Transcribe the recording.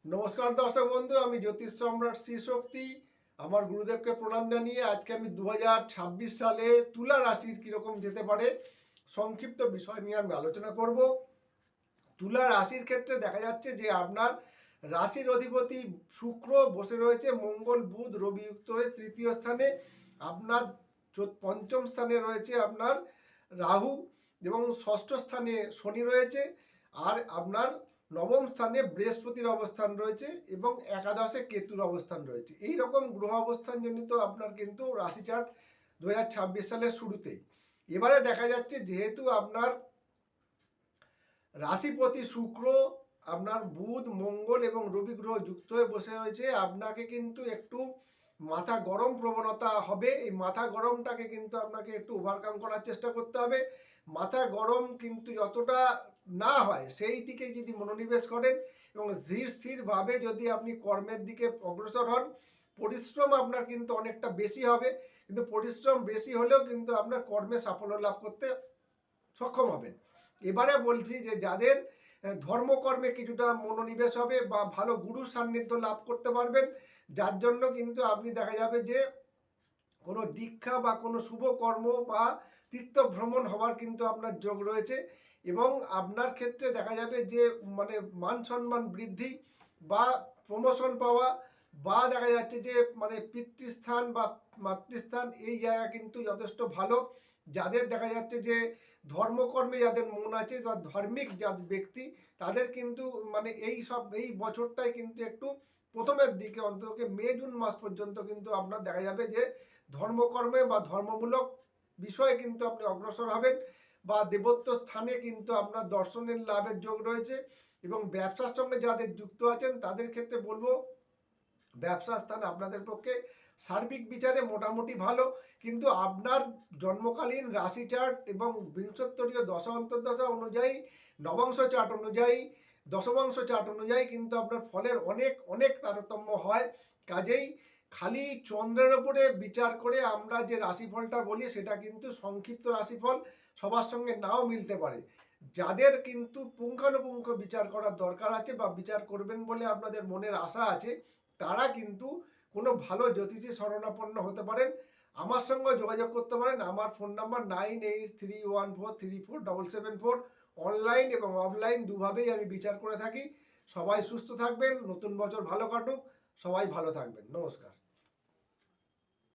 নমস্কার দর্শক বন্ধু, আমি জ্যোতিষ সম্রাট শ্রী শক্তি। আমার গুরুদেবকে প্রণাম জানিয়ে আজকে আমি 2026 সালে তুলা রাশির কিরকম যেতে পারে সংক্ষিপ্ত বিষয় নিয়ে আমি আলোচনা করব। তুলা রাশির ক্ষেত্রে দেখা যাচ্ছে যে আপনার রাশির অধিপতি শুক্র বসে রয়েছে মঙ্গল বুধ রবি যুক্ত হয়ে তৃতীয় স্থানে। আপনার পঞ্চম স্থানে রয়েছে আপনার রাহু এবং ষষ্ঠ স্থানে শনি রয়েছে। আর আপনার নবম স্থানে বৃহস্পতির অবস্থান রয়েছে এবং একাদশে কেতুর অবস্থান রয়েছে। এই রকম গ্রহ অবস্থান জনিত আপনার কিন্তু রাশি চার্ট 2026 সালের শুরুতেই। এবারে দেখা যাচ্ছে যেহেতু আপনার রাশিপতি শুক্র আপনার বুধ মঙ্গল এবং রবি গ্রহ যুক্ত হয়ে বসে রয়েছে, আপনাকে কিন্তু একটু মাথা গরম প্রবণতা হবে। এই মাথা গরমটাকে কিন্তু আপনাকে একটু ওভারকাম করার চেষ্টা করতে হবে। মাথা গরম কিন্তু যতটা না হয় সেই দিকে যদি মনোনিবেশ করেন এবং ধীর স্থিরভাবে যদি আপনি কর্মের দিকে অগ্রসর হন, পরিশ্রম আপনার কিন্তু অনেকটা বেশি হবে, কিন্তু পরিশ্রম বেশি হলেও কিন্তু আপনার কর্মে সাফল্য লাভ করতে সক্ষম হবেন। এবারে বলছি যে যাদের ধর্মকর্মে কিছুটা মনোনিবেশ হবে বা ভালো গুরু সান্নিধ্য লাভ করতে পারবেন, যার জন্য কিন্তু আপনি দেখা যাবে যে কোনো দীক্ষা বা কোনো শুভ কর্ম বা তীর্থ ভ্রমণ হওয়ার কিন্তু আপনার যোগ রয়েছে। এবং আপনার ক্ষেত্রে দেখা যাবে যে মানে মান সম্মান বৃদ্ধি বা প্রমোশন পাওয়া বা দেখা যাচ্ছে যে মানে পিতৃস্থান বা মাতৃস্থান এই জায়গা কিন্তু যথেষ্ট ভালো। যাদের দেখা যাচ্ছে যে ধর্মকর্মে যাদের মন আছে বা ধার্মিক যাদের ব্যক্তি, তাদের কিন্তু মানে এই বছরটাই কিন্তু একটু প্রথমের দিকে অন্তত মে জুন মাস পর্যন্ত কিন্তু আপনার দেখা যাবে যে ধর্মকর্মে বা ধর্মমূলক বিষয়ে কিন্তু আপনি অগ্রসর হবেন বা দেবত্ব স্থানে কিন্তু আপনার দর্শনের লাভের যোগ রয়েছে। এবং ব্যবসার সঙ্গে যাদের যুক্ত আছেন তাদের ক্ষেত্রে বলবো ব্যবসা স্থান আপনাদের পক্ষে সার্বিক বিচারে মোটামুটি ভালো, কিন্তু আপনার জন্মকালীন রাশি চার্ট এবং বিংশোত্তরীয় দশা অন্তর্দশা অনুযায়ী, নবাংশ চার্ট অনুযায়ী, দশমাংশ চার্ট অনুযায়ী কিন্তু আপনার ফলের অনেক অনেক তারতম্য হয়। কাজেই খালি চন্দ্রের ওপরে বিচার করে আমরা যে রাশিফলটা বলি সেটা কিন্তু সংক্ষিপ্ত রাশিফল, সবার সঙ্গে নাও মিলতে পারে। যাদের কিন্তু পুঙ্খানুপুঙ্খ বিচার করার দরকার আছে বা বিচার করবেন বলে আপনাদের মনের আশা আছে, তারা কিন্তু কোনো ভালো জ্যোতিষী শরণাপন্ন হতে পারেন। আমার সঙ্গে যোগাযোগ করতে পারেন। আমার ফোন নাম্বার 9831434774। অনলাইন এবং অফলাইন দুভাবেই আমি বিচার করে থাকি। সবাই সুস্থ থাকবেন, নতুন বছর ভালো কাটুক, সবাই ভালো থাকবেন। নমস্কার।